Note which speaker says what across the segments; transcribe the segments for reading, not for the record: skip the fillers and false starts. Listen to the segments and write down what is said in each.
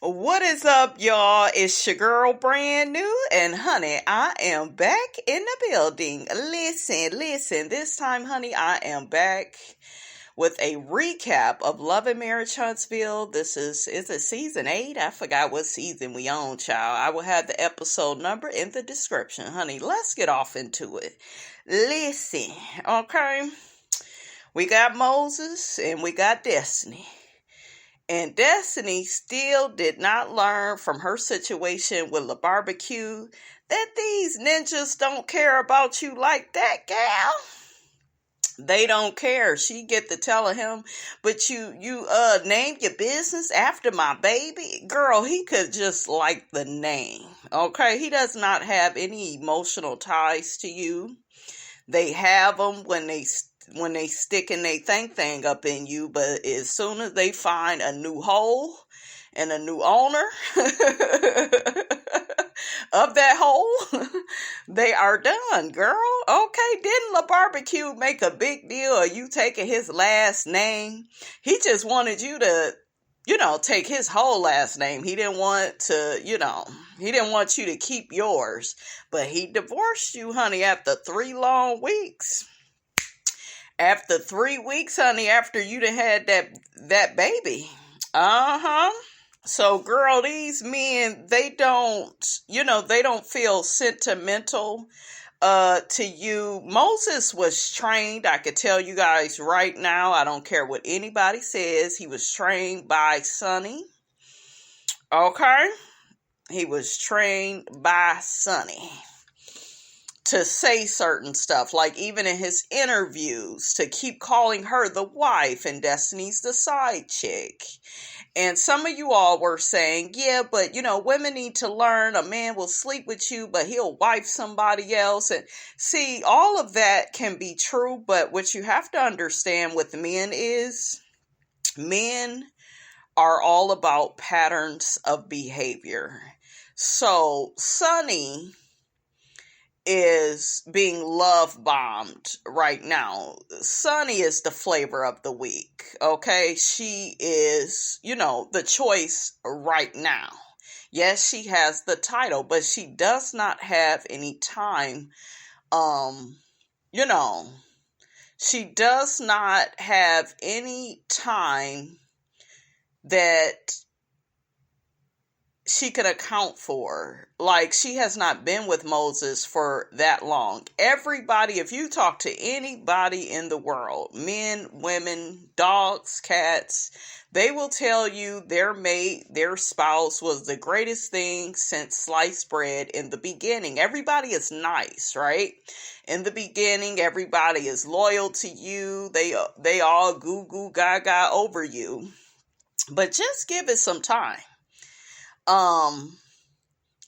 Speaker 1: What is up, y'all? It's your girl, brand new, and honey, I am back in the building. Listen, this time, honey, I am back with a recap of Love and Marriage Huntsville. Is it season 8? I forgot what season we on, child. I will have the episode number in the description, honey. Let's get off into it. Listen, okay? We got Moses and we got Destiny. And Destiny still did not learn from her situation with the barbecue that these ninjas don't care about you like that, gal. They don't care. She get to telling him, but you named your business after my baby. Girl, he could just like the name. Okay, he does not have any emotional ties to you. They have them when they sticking they thing up in you, but as soon as they find a new hole and a new owner of that hole, they are done, girl. Okay, didn't La Barbecue make a big deal of you taking his last name? He just wanted you to, take his whole last name. He didn't want to, he didn't want you to keep yours, but he divorced you, honey, after 3 long weeks. After 3 weeks, honey, after you done had that baby. So, girl, these men, they don't feel sentimental to you. Moses was trained, I could tell you guys right now, I don't care what anybody says, he was trained by Sunni. Okay? He was trained by Sunni to say certain stuff, like even in his interviews, to keep calling her the wife and Destiny's the side chick. And some of you all were saying, yeah, but women need to learn a man will sleep with you, but he'll wife somebody else. And see, all of that can be true, but what you have to understand with men is men are all about patterns of behavior. So Sunni is being love bombed right now. Sunni is the flavor of the week, okay? She is, the choice right now. Yes, she has the title, but she does not have any time, she does not have any time that she could account for. Like, she has not been with Moses for that long. Everybody, if you talk to anybody in the world, men, women, dogs, cats, they will tell you their mate, their spouse was the greatest thing since sliced bread in the beginning. Everybody is nice, right? In the beginning, everybody is loyal to you. They all goo goo gaga over you. But just give it some time.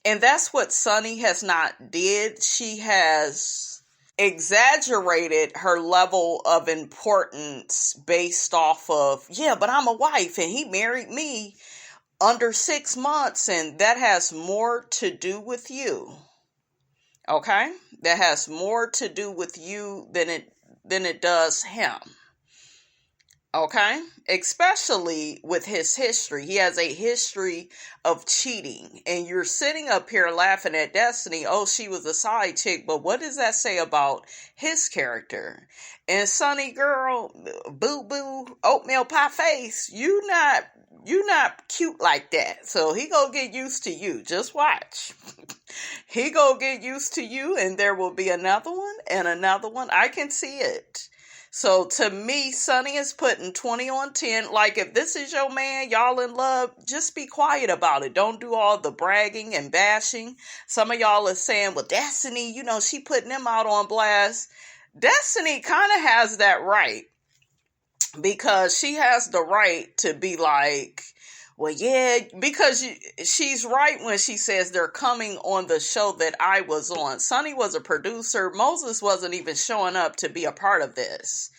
Speaker 1: And that's what Sunni has not did. She has exaggerated her level of importance based off of, yeah, but I'm a wife and he married me under 6 months, and that has more to do with you. Okay? That has more to do with you than it does him. Okay? Especially with his history. He has a history of cheating. And you're sitting up here laughing at Destiny. Oh, she was a side chick. But what does that say about his character? And Sunni, girl, boo-boo, oatmeal pie face, you not cute like that. So he gonna get used to you. Just watch. He gonna get used to you, and there will be another one and another one. I can see it. So to me, Sunni is putting 20 on 10. Like, if this is your man, y'all in love, just be quiet about it. Don't do all the bragging and bashing. Some of y'all are saying, well, Destiny, she putting him out on blast. Destiny kind of has that right, because she has the right to be like, well, yeah, because she's right when she says they're coming on the show that I was on. Sunni was a producer. Moses wasn't even showing up to be a part of this.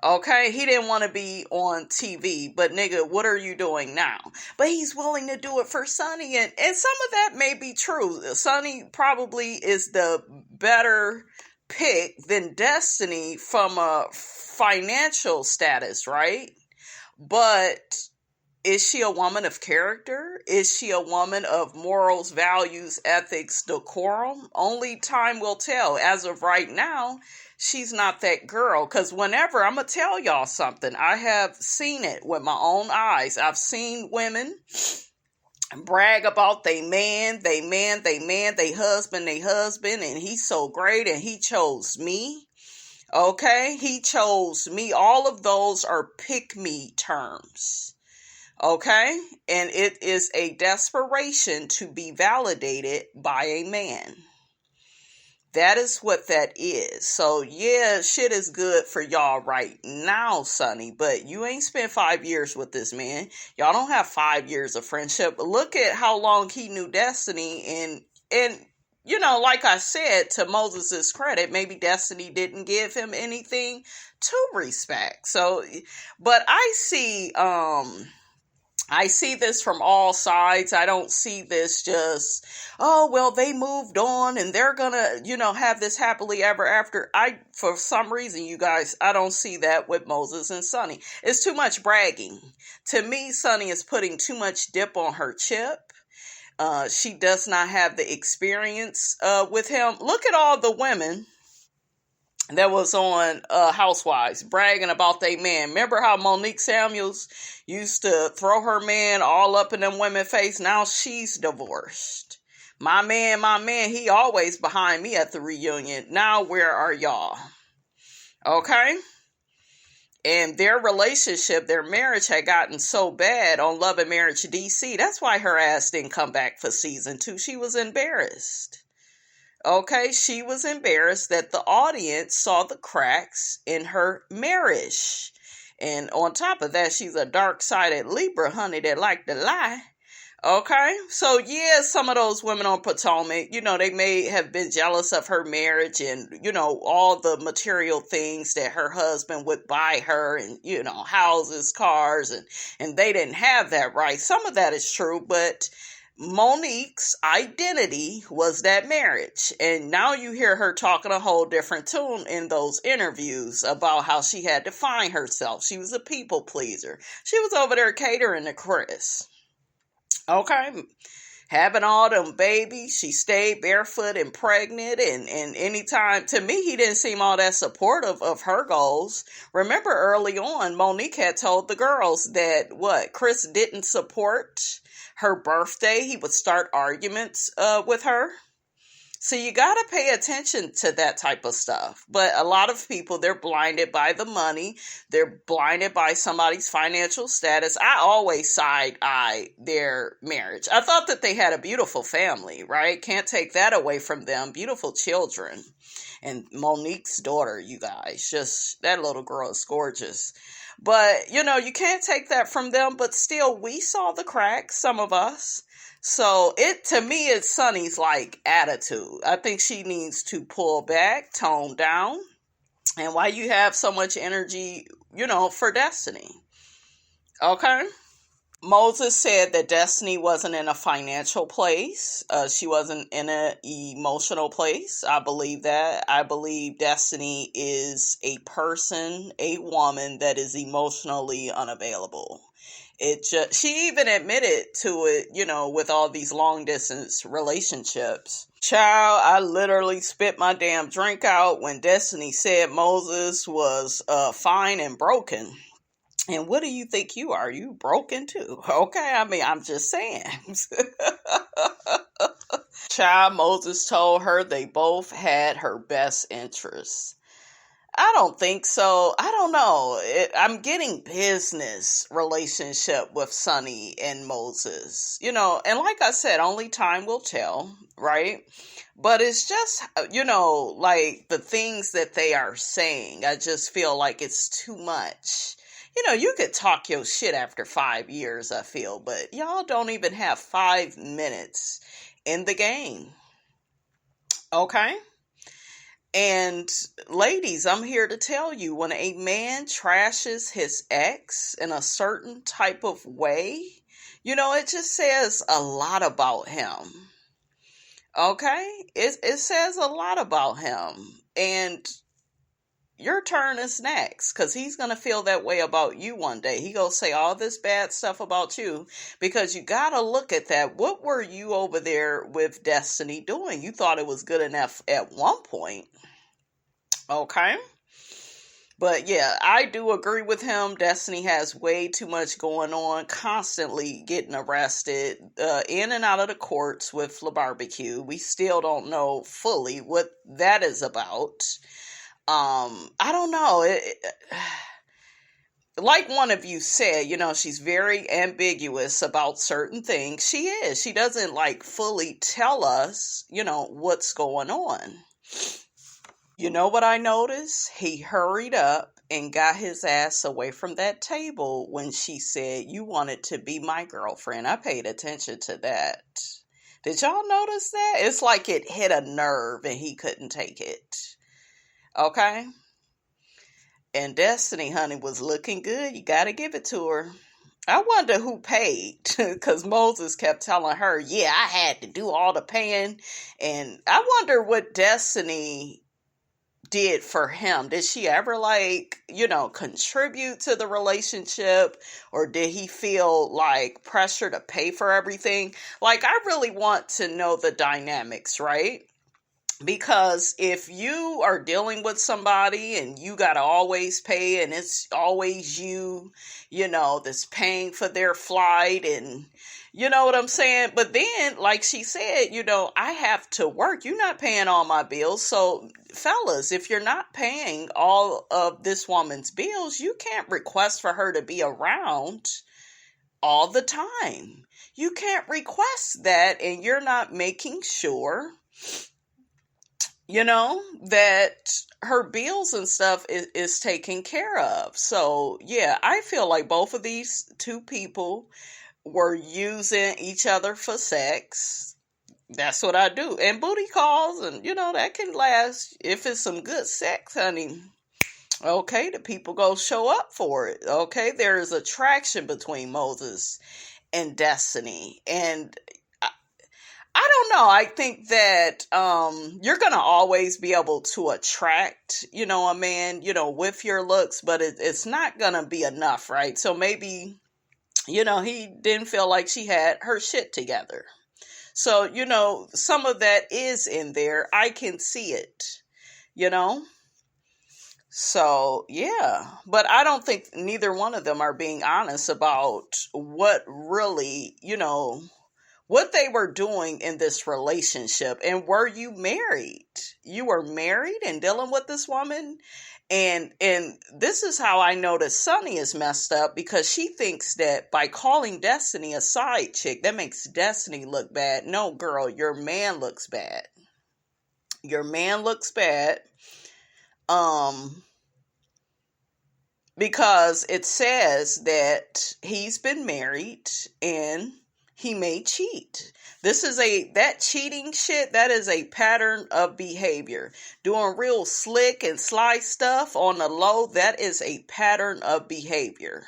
Speaker 1: Okay, he didn't want to be on TV, but nigga, what are you doing now? But he's willing to do it for Sunni, and some of that may be true. Sunni probably is the better pick than Destiny from a financial status, right? But Is she a woman of character? Is she a woman of morals, values, ethics, decorum? Only time will tell. As of right now, she's not that girl. Because whenever, I'm going to tell y'all something, I have seen it with my own eyes. I've seen women brag about they husband, and he's so great, and he chose me. Okay? He chose me. All of those are pick-me terms. Okay? And it is a desperation to be validated by a man. That is what that is. So, yeah, shit is good for y'all right now, Sunny, but you ain't spent 5 years with this man. Y'all don't have 5 years of friendship. Look at how long he knew Destiny, and you know, like I said, to Moses' credit, maybe Destiny didn't give him anything to respect. So, but I see this from all sides. I don't see this just, oh, well, they moved on and they're gonna, have this happily ever after. For some reason, you guys, I don't see that with Moses and Sunny. It's too much bragging. To me, Sunny is putting too much dip on her chip. She does not have the experience with him. Look at all the women that was on Housewives bragging about their man. Remember how Monique Samuels used to throw her man all up in them women's face? Now she's divorced. My man, he always behind me at the reunion. Now where are y'all? Okay? And their relationship, their marriage had gotten so bad on Love and Marriage DC. That's why her ass didn't come back for season 2. She was embarrassed. Okay, she was embarrassed that the audience saw the cracks in her marriage. And on top of that, she's a dark-sided Libra, honey, that like to lie. Okay, so yeah, some of those women on Potomac, they may have been jealous of her marriage and, all the material things that her husband would buy her and, houses, cars, and they didn't have that, right? Some of that is true, but Monique's identity was that marriage. And now you hear her talking a whole different tune in those interviews about how she had to find herself. She was a people pleaser. She was over there catering to Chris. Okay, having all them babies, she stayed barefoot and pregnant, and anytime, to me, he didn't seem all that supportive of her goals. Remember early on, Monique had told the girls that, Chris didn't support her birthday. He would start arguments with her. So you got to pay attention to that type of stuff. But a lot of people, they're blinded by the money. They're blinded by somebody's financial status. I always side-eye their marriage. I thought that they had a beautiful family, right? Can't take that away from them. Beautiful children. And Monique's daughter, you guys, just that little girl is gorgeous. But, you can't take that from them. But still, we saw the cracks, some of us. So to me, it's Sunny's attitude. I think she needs to pull back, tone down. And why you have so much energy, for Destiny. Okay? Moses said that Destiny wasn't in a financial place. She wasn't in an emotional place. I believe that. I believe Destiny is a person, a woman that is emotionally unavailable. She even admitted to it, with all these long distance relationships. Child, I literally spit my damn drink out when Destiny said Moses was fine and broken. And what do you think you are? You broken too? Okay, I'm just saying. Child, Moses told her they both had her best interests. I don't think so. I don't know. I'm getting business relationship with Sunny and Moses. And like I said, only time will tell, right? But it's just, the things that they are saying, I just feel like it's too much. You could talk your shit after 5 years, I feel, but y'all don't even have 5 minutes in the game. Okay? And ladies, I'm here to tell you, when a man trashes his ex in a certain type of way, it just says a lot about him. Okay? It says a lot about him. And, your turn is next, because he's going to feel that way about you one day. He going to say all this bad stuff about you, because you got to look at that. What were you over there with Destiny doing? You thought it was good enough at one point. Okay? But yeah, I do agree with him. Destiny has way too much going on, constantly getting arrested, in and out of the courts with La Barbecue. We still don't know fully what that is about. I don't know. Like one of you said, she's very ambiguous about certain things. She is. She doesn't fully tell us, what's going on. You know what I noticed? He hurried up and got his ass away from that table when she said, "You wanted to be my girlfriend." I paid attention to that. Did y'all notice that? It's like it hit a nerve and he couldn't take it. Okay? And Destiny, honey, was looking good. You got to give it to her. I wonder who paid, because Moses kept telling her, yeah, I had to do all the paying. And I wonder what Destiny did for him. Did she ever contribute to the relationship, or did he feel pressure to pay for everything? I really want to know the dynamics, right? Because if you are dealing with somebody and you got to always pay, and it's always you that's paying for their flight, and you know what I'm saying? But then, like she said, I have to work. You're not paying all my bills. So fellas, if you're not paying all of this woman's bills, you can't request for her to be around all the time. You can't request that, and you're not making sure that her bills and stuff is taken care of. So, yeah, I feel like both of these two people were using each other for sex. That's what I do. And booty calls, and, that can last. If it's some good sex, honey, okay, the people go show up for it. Okay, there is attraction between Moses and Destiny. And I don't know. I think that you're going to always be able to attract, a man, with your looks, but it's not going to be enough, right? So maybe, he didn't feel like she had her shit together. So, some of that is in there. I can see it, So, yeah. But I don't think neither one of them are being honest about what really, what they were doing in this relationship. And were you married? You were married and dealing with this woman? And this is how I know that Sunni is messed up, because she thinks that by calling Destiny a side chick, that makes Destiny look bad. No, girl, your man looks bad. Your man looks bad. Because it says that he's been married and he may cheat. That cheating shit, that is a pattern of behavior. Doing real slick and sly stuff on the low, that is a pattern of behavior.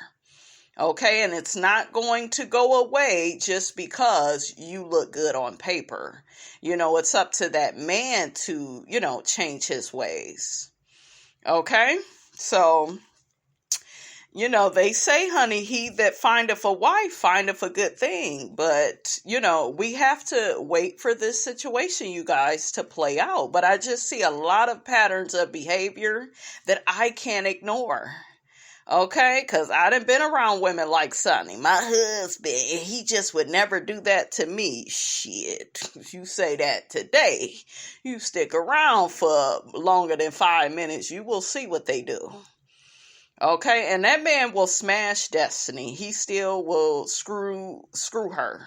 Speaker 1: Okay, and it's not going to go away just because you look good on paper. It's up to that man to, change his ways. Okay, so they say, honey, he that findeth a wife findeth a good thing. But, we have to wait for this situation, you guys, to play out. But I just see a lot of patterns of behavior that I can't ignore. Okay? Because I done been around women like Sunni. My husband, he just would never do that to me. Shit. You say that today. You stick around for longer than 5 minutes, you will see what they do. Okay, and that man will smash Destiny. He still will screw her.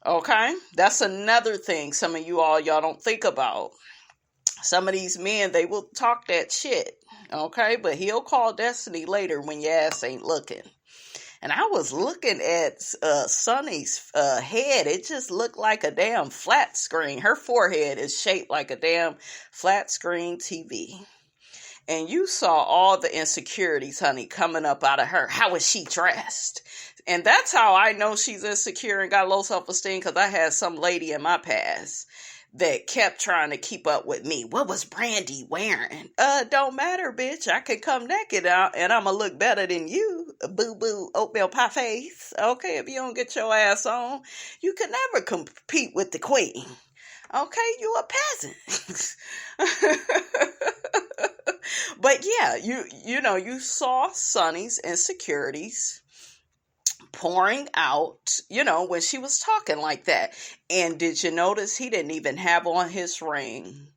Speaker 1: Okay, that's another thing some of y'all don't think about. Some of these men, they will talk that shit. Okay, but he'll call Destiny later when your ass ain't looking. And I was looking at Sunni's head. It just looked like a damn flat screen. Her forehead is shaped like a damn flat screen TV. And you saw all the insecurities, honey, coming up out of her. How is she dressed? And that's how I know she's insecure and got low self-esteem, because I had some lady in my past that kept trying to keep up with me. What was Brandy wearing? Don't matter, bitch. I can come naked out and I'm gonna look better than you. Boo boo oatmeal pie face. Okay, if you don't get your ass on, you can never compete with the queen. Okay, you a peasant. But yeah, you saw Sunny's insecurities pouring out, when she was talking like that. And did you notice he didn't even have on his ring?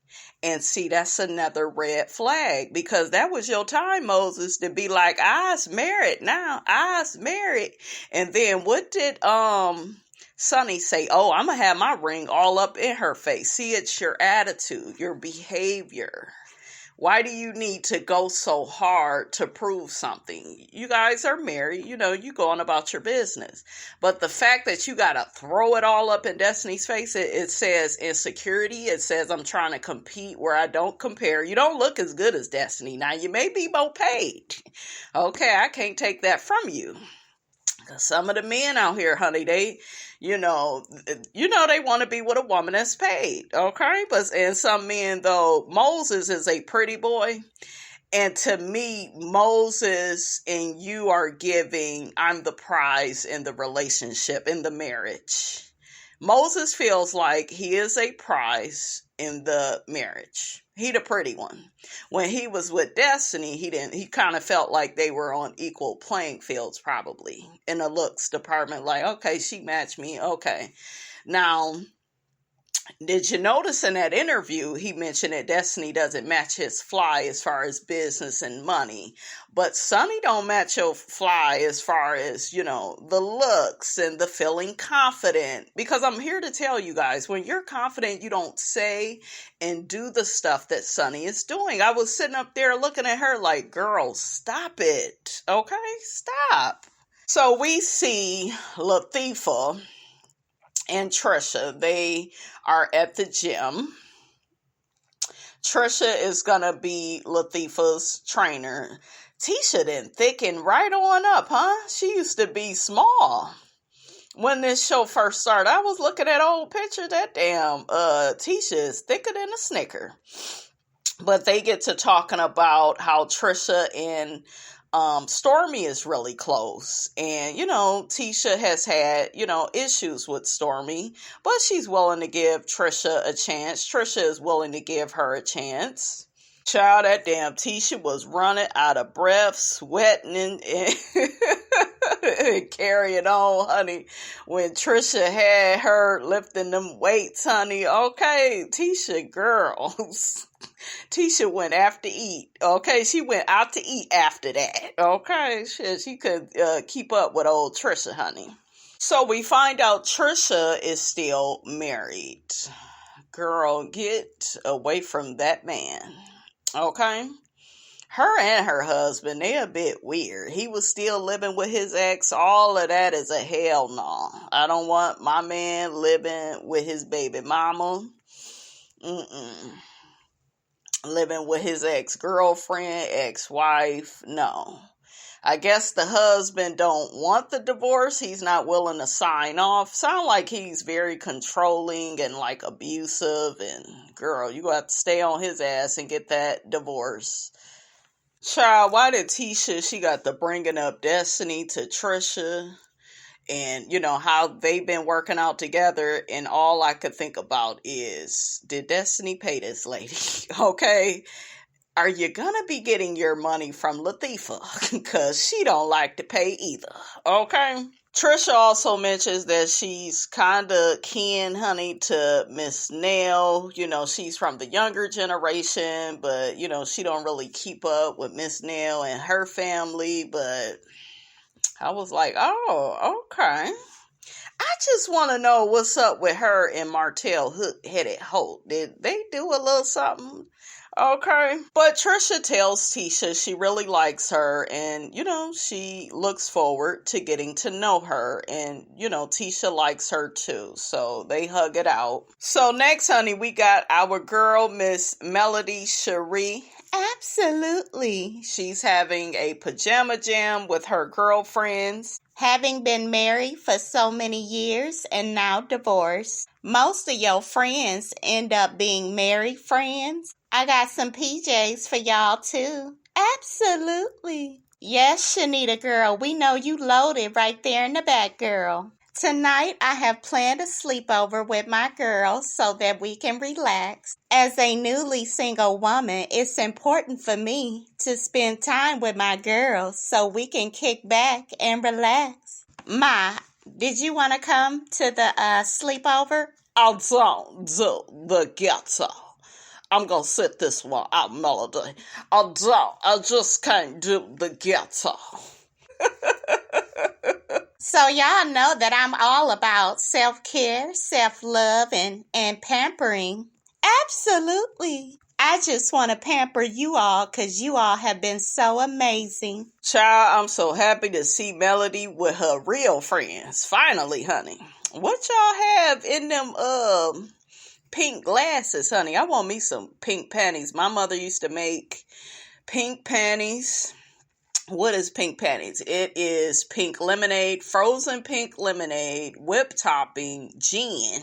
Speaker 1: And see, that's another red flag, because that was your time, Moses, to be like, I's married now. I's married. And then what did Sunny say? Oh, I'm going to have my ring all up in her face. See, it's your attitude, your behavior. Why do you need to go so hard to prove something? You guys are married, you going about your business. But the fact that you got to throw it all up in Destiny's face, it says insecurity. It says I'm trying to compete where I don't compare. You don't look as good as Destiny. Now, you may be more paid. Okay, I can't take that from you. Because some of the men out here, honey, they want to be with a woman that's paid, okay? And some men, though, Moses is a pretty boy. And to me, Moses and you are giving, I'm the prize in the relationship, in the marriage. Moses feels like he is a prize in the marriage. He the pretty one. When he was with Destiny, he kind of felt like they were on equal playing fields, probably, in the looks department. Like, okay, she matched me. Okay. Now, did you notice in that interview, he mentioned that Destiny doesn't match his fly as far as business and money, but Sunny don't match your fly as far as, the looks and the feeling confident. Because I'm here to tell you guys, when you're confident, you don't say and do the stuff that Sunny is doing. I was sitting up there looking at her like, girl, stop it. Okay, stop. So we see Latifah and Trisha. They are at the gym. Trisha is gonna be Latifah's trainer. Tisha then thicken right on up, huh? She used to be small when this show first started. I was looking at old pictures. That damn Tisha is thicker than a Snicker. But they get to talking about how Trisha and Stormy is really close. And, Tisha has had, issues with Stormy, but she's willing to give Trisha a chance. Trisha is willing to give her a chance. Child, that damn Tisha was running out of breath, sweating and carrying on, honey. When Trisha had her lifting them weights, honey. Okay, Tisha, girls. Tisha went after eat. Okay, she went out to eat after that. Okay, she could keep up with old Trisha, honey. So we find out Trisha is still married. Girl, get away from that man. Okay? Her and her husband, they're a bit weird. He was still living with his ex. All of that is a hell no. I don't want my man living with his baby mama. Living with his ex-girlfriend, ex-wife. No. I guess the husband don't want the divorce. He's not willing to sign off. Sound like he's very controlling and like abusive. And girl, you got to stay on his ass and get that divorce. Child, why did Tisha, she got the bringing up Destiny to Trisha. And, how they've been working out together. And all I could think about is, did Destiny pay this lady? Okay. Are you going to be getting your money from Latifah? Because she don't like to pay either. Okay. Trisha also mentions that she's kind of kin, honey, to Miss Nell. She's from the younger generation, but, she don't really keep up with Miss Nell and her family. But I was like, oh, okay. I just want to know what's up with her and Martell Hook-Headed Holt. Did they do a little something? Okay. But Trisha tells Tisha she really likes her and, she looks forward to getting to know her. And, Tisha likes her too. So they hug it out. So next, honey, we got our girl, Miss Melody Cherie. Absolutely. She's having a pajama jam with her girlfriends.
Speaker 2: Having been married for so many years and now divorced, most of your friends end up being married friends. I got some PJs for y'all too. Absolutely. Yes, Shanita girl, we know you loaded right there in the back, girl. Tonight, I have planned a sleepover with my girls so that we can relax. As a newly single woman, it's important for me to spend time with my girls so we can kick back and relax. Ma, did you want to come to the sleepover?
Speaker 1: I don't do the ghetto. I'm gonna sit this one out, Melody. I just can't do the ghetto.
Speaker 2: So y'all know that I'm all about self-care, self-love, and pampering. Absolutely. I just want to pamper you all because you all have been so amazing.
Speaker 1: Child, I'm so happy to see Melody with her real friends. Finally, honey. What y'all have in them pink glasses, honey? I want me some pink panties. My mother used to make pink panties. What is pink panties? It is pink lemonade, frozen pink lemonade, whip topping, gin.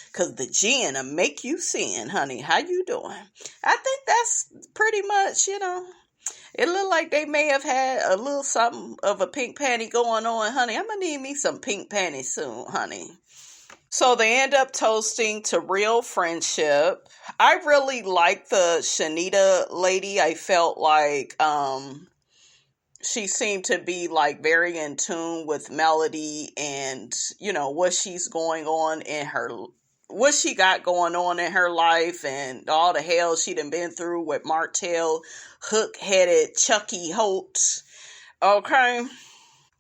Speaker 1: Because the gin will make you sin, honey. How you doing? I think that's pretty much, it looked like they may have had a little something of a pink panty going on, honey. I'm going to need me some pink panties soon, honey. So they end up toasting to real friendship. I really like the Shanita lady. I felt like, she seemed to be like very in tune with Melody and, what she's going on in what she got going on in her life and all the hell she done been through with Martell, hook-headed Chucky Holt. Okay.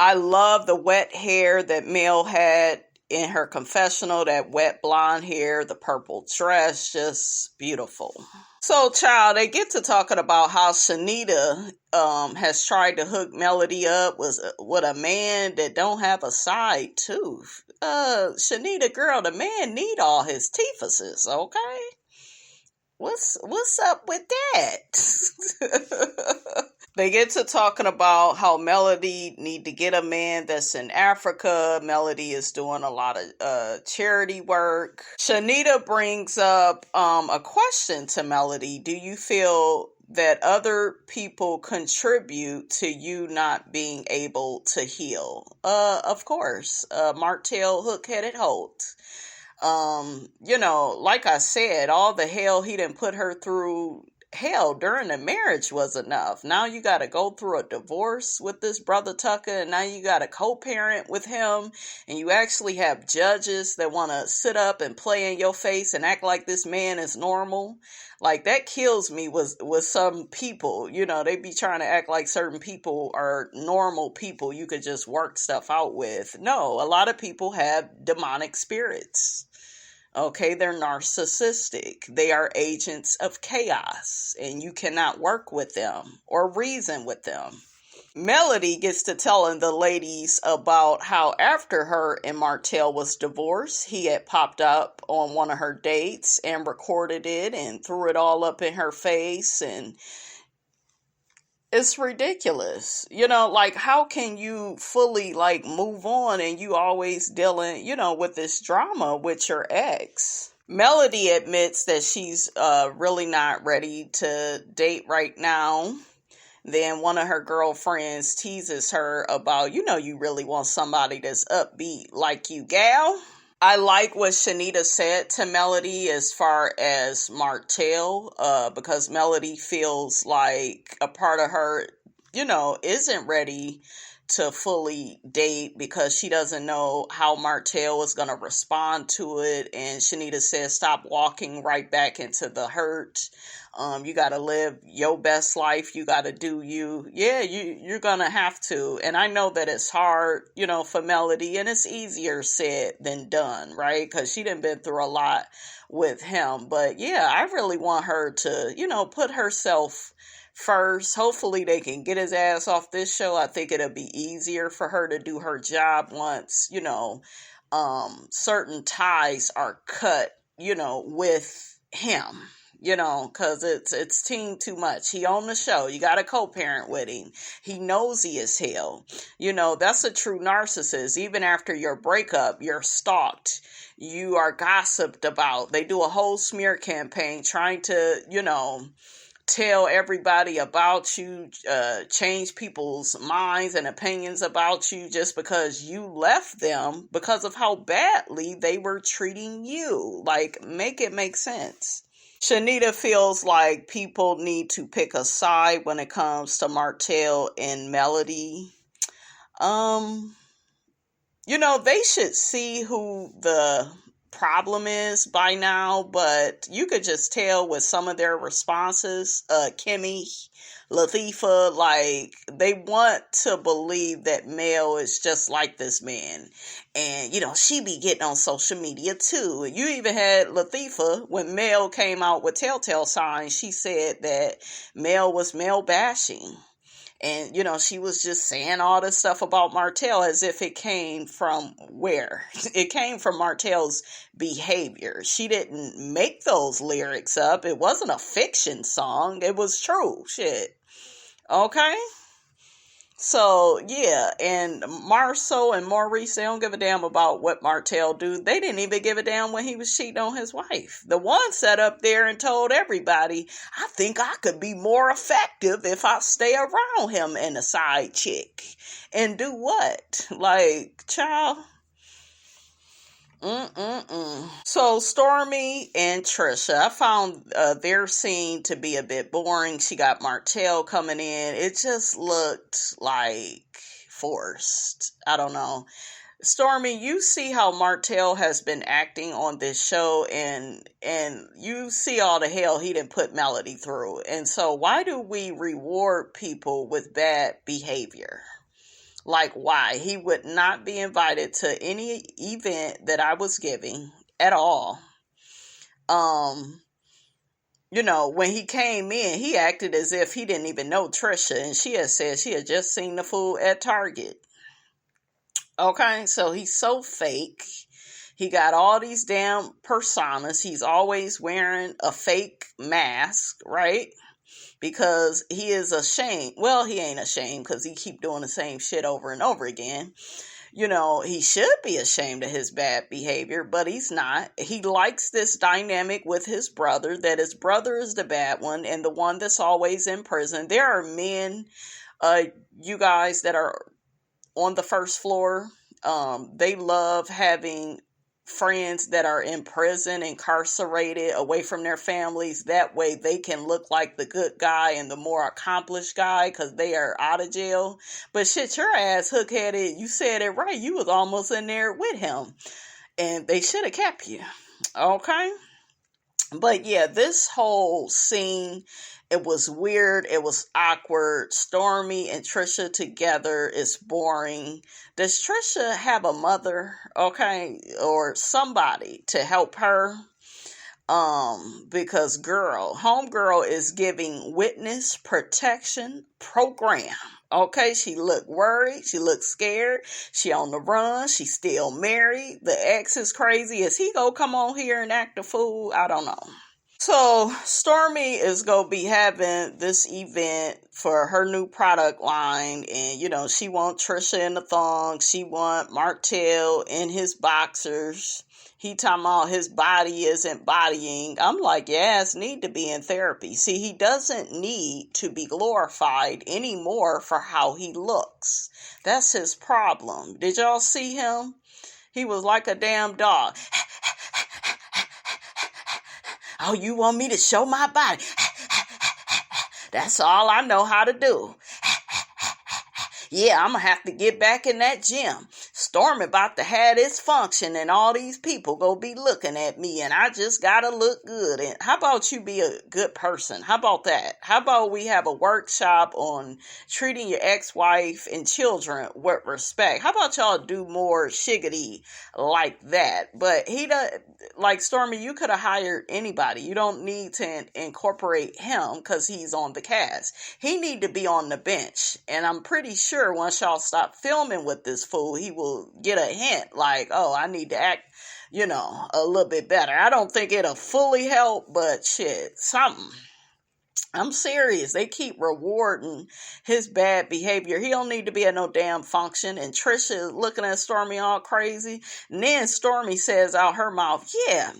Speaker 1: I love the wet hair that Mel had in her confessional, that wet blonde hair, the purple dress, just beautiful. So, child, they get to talking about how Shanita has tried to hook Melody up with a man that don't have a side tooth. Shanita, girl, the man need all his teethuses, okay? What's up with that? They get to talking about how Melody need to get a man that's in Africa. Melody is doing a lot of charity work. Shanita brings up a question to Melody. Do you feel that other people contribute to you not being able to heal? Of course. Martell hook-headed Holt. Like I said, all the hell he done put her through. Hell, during the marriage was enough. Now you got to go through a divorce with this brother Tucker, and now you got to co-parent with him, and you actually have judges that want to sit up and play in your face and act like this man is normal. Like, that kills me with some people. They be trying to act like certain people are normal people you could just work stuff out with. No, a lot of people have demonic spirits. Okay, they're narcissistic. They are agents of chaos, and you cannot work with them or reason with them. Melody gets to telling the ladies about how after her and Martell was divorced, he had popped up on one of her dates and recorded it and threw it all up in her face, and it's ridiculous. Like, how can you fully, move on and you always dealing, with this drama with your ex? Melody admits that she's really not ready to date right now. Then one of her girlfriends teases her about, you really want somebody that's upbeat like you, gal. I like what Shanita said to Melody as far as Martell, because Melody feels like a part of her, isn't ready to fully date because she doesn't know how Martell is going to respond to it. And Shanita says, stop walking right back into the hurt. You got to live your best life. You got to do you. Yeah, you're going to have to. And I know that it's hard, for Melody, and it's easier said than done, right? Because she done been through a lot with him. But yeah, I really want her to, put herself first. Hopefully they can get his ass off this show. I think it'll be easier for her to do her job once, certain ties are cut, with him. because it's team too much. He on the show. You got to co-parent with him. He nosy as hell. That's a true narcissist. Even after your breakup, you're stalked. You are gossiped about. They do a whole smear campaign trying to, tell everybody about you, change people's minds and opinions about you just because you left them because of how badly they were treating you. Like, make it make sense. Shanita feels like people need to pick a side when it comes to Martell and Melody. They should see who the problem is by now, but you could just tell with some of their responses, Kimmy, Latifah, like, they want to believe that Mel is just like this man. And, she be getting on social media too. You even had Latifah, when Mel came out with telltale signs, she said that Mel was Mel bashing. And, she was just saying all this stuff about Martell as if it came from where? It came from Martell's behavior. She didn't make those lyrics up. It wasn't a fiction song. It was true. Shit. Okay? So, yeah, and Marceau and Maurice, they don't give a damn about what Martell do. They didn't even give a damn when he was cheating on his wife. The one sat up there and told everybody, I think I could be more effective if I stay around him and a side chick. And do what? Like, child... So Stormy and Trisha, I found their scene to be a bit boring. She got Martell coming in. It just looked like forced. I don't know. Stormy, you see how Martell has been acting on this show, and you see all the hell he didn't put Melody through. And so why do we reward people with bad behavior? Like, why? He would not be invited to any event that I was giving at all. When he came in, he acted as if he didn't even know Trisha, and she had said she had just seen the fool at Target. Okay, so he's so fake. He got all these damn personas. He's always wearing a fake mask, right? Because he is ashamed. Well, he ain't ashamed because he keep doing the same shit over and over again. He should be ashamed of his bad behavior, but he's not. He likes this dynamic with his brother, that his brother is the bad one and the one that's always in prison. There are men, you guys, that are on the first floor. They love having friends that are in prison, incarcerated, away from their families. That way they can look like the good guy and the more accomplished guy because they are out of jail. But shit, your ass hook-headed, you said it right. You was almost in there with him. And they should have kept you. Okay? But yeah, this whole scene, it was weird. It was awkward. Stormy and Trisha together is boring. Does Trisha have a mother, okay, or somebody to help her? Because homegirl is giving witness protection program. Okay, she looked worried. She looked scared. She on the run. She still married. The ex is crazy. Is he gonna come on here and act a fool? I don't know. So Stormy is going to be having this event for her new product line. And, she want Trisha in the thong. She want Martell in his boxers. He talking about his body isn't bodying. I'm like, your ass need to be in therapy. See, he doesn't need to be glorified anymore for how he looks. That's his problem. Did y'all see him? He was like a damn dog. Oh, you want me to show my body? That's all I know how to do. Yeah, I'm going to have to get back in that gym. Stormy about to have this function and all these people go be looking at me and I just got to look good. And how about you be a good person? How about that? How about we have a workshop on treating your ex-wife and children with respect? How about y'all do more shiggity like that? But he does, like Stormy, you could have hired anybody. You don't need to incorporate him because he's on the cast. He need to be on the bench. And I'm pretty sure once y'all stop filming with this fool, he will get a hint like, oh, I need to act, a little bit better. I don't think it'll fully help, but shit, something. I'm serious. They keep rewarding his bad behavior. He don't need to be at no damn function. And Trisha is looking at Stormy all crazy. And then Stormy says out her mouth, yeah,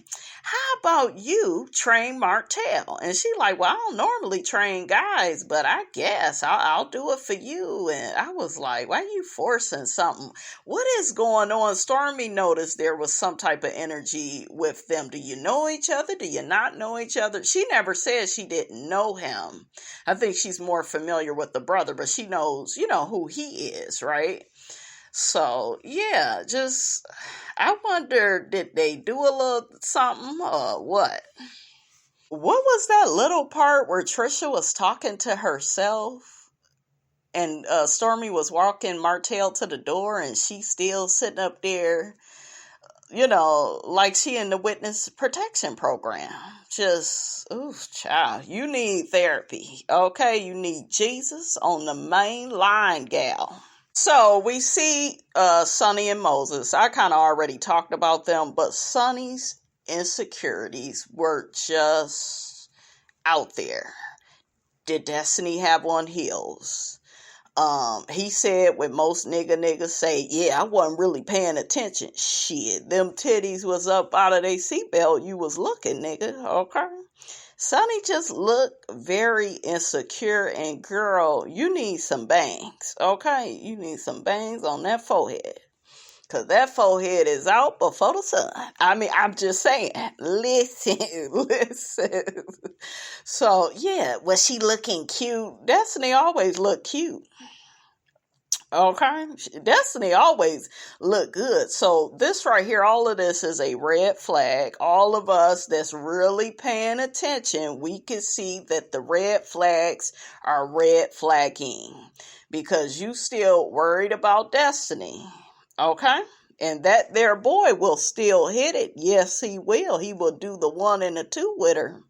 Speaker 1: how about you train Martell? And she like, well, I don't normally train guys, but I guess I'll do it for you. And I was like, why are you forcing something? What is going on? Stormy noticed there was some type of energy with them. Do you know each other? Do you not know each other? She never said she didn't know him. I think she's more familiar with the brother, but she knows, who he is, right? So, yeah, I wonder, did they do a little something or what? What was that little part where Trisha was talking to herself and Stormy was walking Martell to the door and she's still sitting up there, like she in the witness protection program. Just, ooh, child, you need therapy, okay? You need Jesus on the main line, gal. So we see Sunni and Moses. I kind of already talked about them, but Sunni's insecurities were just out there. Did Destiny have on heels? He said what most niggas say, yeah, I wasn't really paying attention. Shit, them titties was up out of their seatbelt. You was looking, nigga, okay? Sunni just looked very insecure, and girl, you need some bangs, okay? You need some bangs on that forehead. Because that forehead is out before the sun. I mean, I'm just saying. Listen. So, yeah, was she looking cute? Destiny always looked cute. Okay, Destiny always look good. So this right here, all of this is a red flag. All of us that's really paying attention, we can see that the red flags are red flagging because you still worried about Destiny. Okay, and that their boy will still hit it. Yes, he will. He will do the 1 and the 2 with her.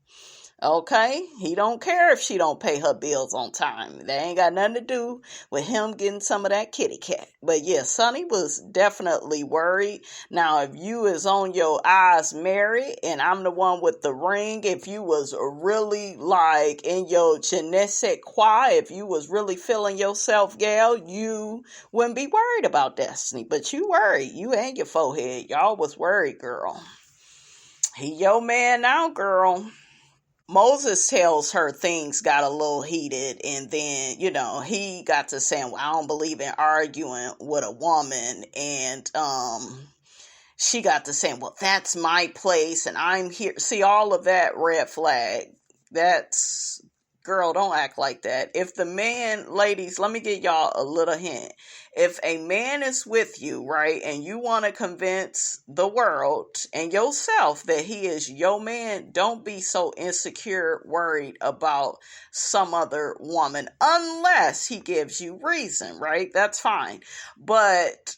Speaker 1: Okay, he don't care if she don't pay her bills on time. That ain't got nothing to do with him getting some of that kitty cat. But yeah, Sunni was definitely worried. Now, if you is on your eyes married and I'm the one with the ring, if you was really like in your je ne sais quoi, if you was really feeling yourself, gal, you wouldn't be worried about Destiny. But you worried. You and your forehead. Y'all was worried, girl. He your man now, girl. Moses tells her things got a little heated, and then, he got to saying, well, I don't believe in arguing with a woman, and she got to saying, well, that's my place, and I'm here. See, all of that red flag. That's, girl, don't act like that. If the man, ladies, let me give y'all a little hint. If a man is with you, right, and you want to convince the world and yourself that he is your man, don't be so insecure, worried about some other woman, unless he gives you reason, right? That's fine. But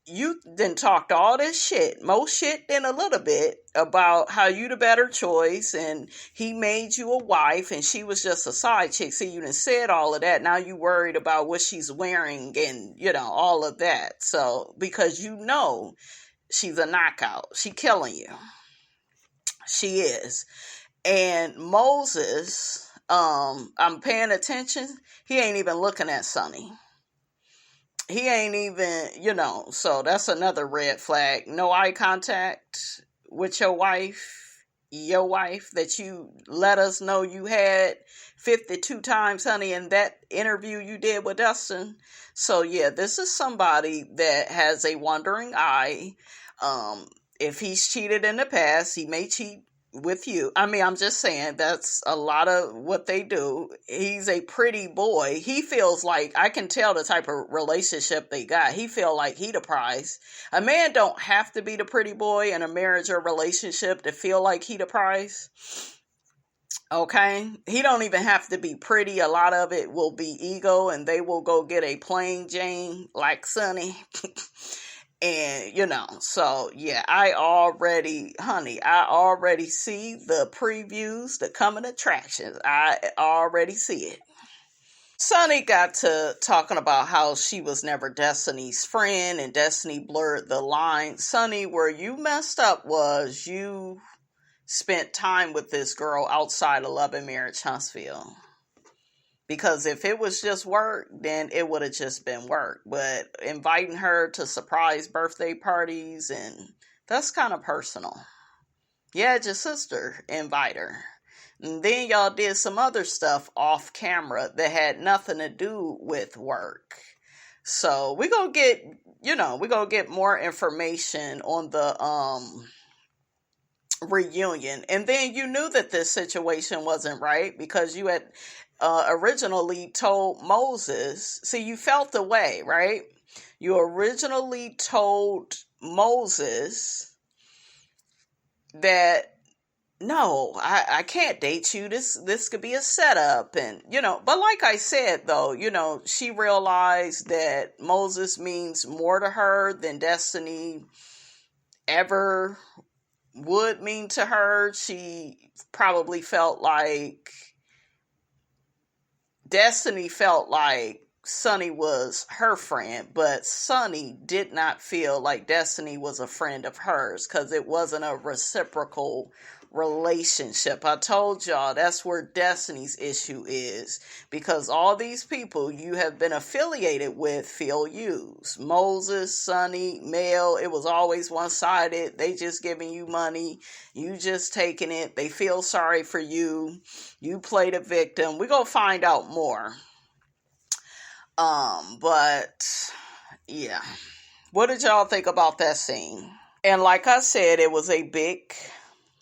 Speaker 1: you then talked all this shit, more shit than a little bit, about how you the better choice and he made you a wife and she was just a side chick. See, you done said all of that. Now you worried about what she's wearing and, all of that. So, because she's a knockout. She killing you. She is. And Moses, I'm paying attention. He ain't even looking at Sunni. He ain't even, so that's another red flag. No eye contact with your wife that you let us know you had 52 times, honey, in that interview you did with Dustin. So yeah, this is somebody that has a wandering eye. If he's cheated in the past, he may cheat with you. I mean, I'm just saying that's a lot of what they do. He's a pretty boy. He feels like, I can tell the type of relationship they got. He feel like he the prize. A man don't have to be the pretty boy in a marriage or relationship to feel like he the prize. Okay? He don't even have to be pretty. A lot of it will be ego, and they will go get a plain Jane like Sunni. And, so yeah, I already see the previews, the coming attractions. I already see it. Sunni got to talking about how she was never Destiny's friend and Destiny blurred the line. Sunni, where you messed up was you spent time with this girl outside of Love and Marriage Huntsville. Because if it was just work, then it would have just been work. But inviting her to surprise birthday parties, and that's kind of personal. Yeah, your sister invite her. And then y'all did some other stuff off camera that had nothing to do with work. So we're going to get more information on the reunion. And then you knew that this situation wasn't right because you had originally told Moses, see, you felt the way, right? You originally told Moses that, no, I can't date you. This could be a setup. And, but like I said, though, she realized that Moses means more to her than Destiny ever would mean to her. She probably felt like Destiny felt like Sunni was her friend, but Sunni did not feel like Destiny was a friend of hers because it wasn't a reciprocal relationship. I told y'all that's where Destiny's issue is, because all these people you have been affiliated with feel used. Moses, Sunni, Mel, it was always one-sided. They just giving you money, you just taking it. They feel sorry for you. You play the victim. We're gonna find out more. But yeah, what did y'all think about that scene? And like I said, it was a big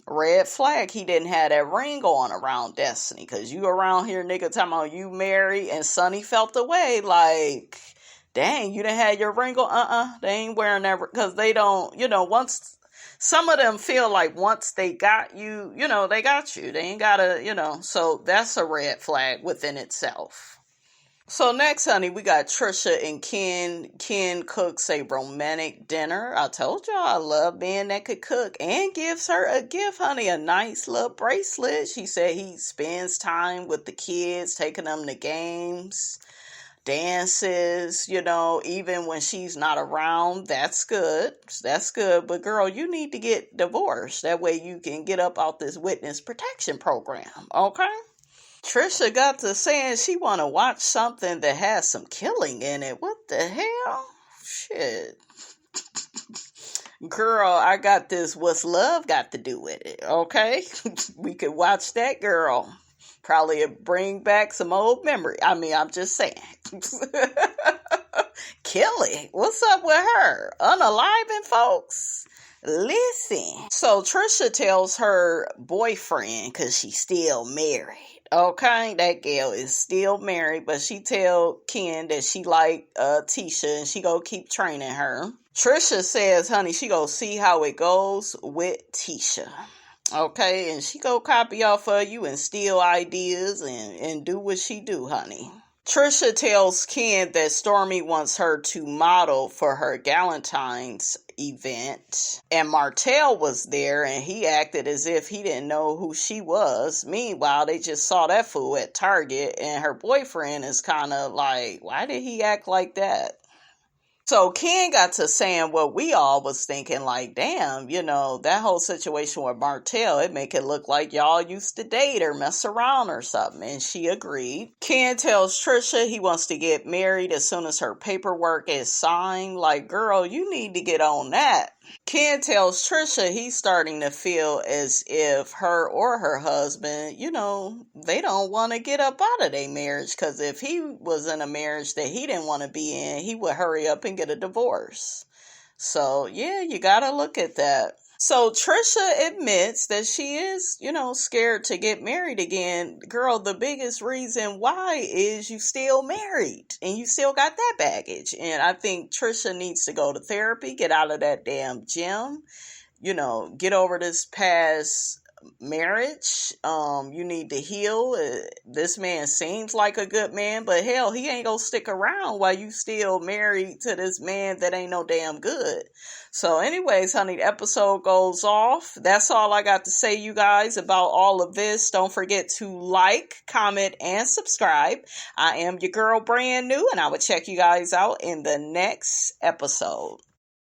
Speaker 1: red flag. He didn't have that ring on around Destiny, because you around here, nigga, talking about you married, and Sunni felt the way like, dang, you didn't have your ring on. They ain't wearing that, because they don't, once some of them feel like once they got you, they got you. They ain't gotta, so that's a red flag within itself. So next, honey, we got Trisha and Ken. Ken cooks a romantic dinner. I told y'all I love being that could cook, and gives her a gift, honey, a nice little bracelet. She said he spends time with the kids, taking them to games, dances, even when she's not around. That's good. That's good. But girl, you need to get divorced. That way you can get up out this witness protection program, okay? Trisha got to saying she want to watch something that has some killing in it. What the hell? Shit. Girl, I got this. What's love got to do with it? Okay? We could watch that, girl. Probably bring back some old memory. I mean, I'm just saying. Killing? What's up with her? Unaliving folks? Listen. So Trisha tells her boyfriend, because she's still married. Okay, that girl is still married, but she tell Ken that she like Tisha, and she go keep training her. Trisha says, honey, she go see how it goes with Tisha. Okay, and she go copy off of you and steal ideas and do what she do, honey. Trisha tells Ken that Stormy wants her to model for her Galentine's event, and Martell was there, and he acted as if he didn't know who she was. Meanwhile, they just saw that fool at Target, and her boyfriend is kind of like, why did he act like that? So Ken got to saying what we all was thinking, like, damn, that whole situation with Martell, it make it look like y'all used to date or mess around or something. And she agreed. Ken tells Trisha he wants to get married as soon as her paperwork is signed. Like, girl, you need to get on that. Ken tells Trisha he's starting to feel as if her or her husband, they don't want to get up out of their marriage, because if he was in a marriage that he didn't want to be in, he would hurry up and get a divorce. So, yeah, you got to look at that. So Trisha admits that she is, scared to get married again. Girl, the biggest reason why is you still married and you still got that baggage. And I think Trisha needs to go to therapy, get out of that damn gym, get over this past marriage. You need to heal. This man seems like a good man, but hell, he ain't gonna stick around while you still married to this man that ain't no damn good. So anyways, honey, the episode goes off. That's all I got to say, you guys, about all of this. Don't forget to like, comment, and subscribe. I am your girl, brand new, and I will check you guys out in the next episode.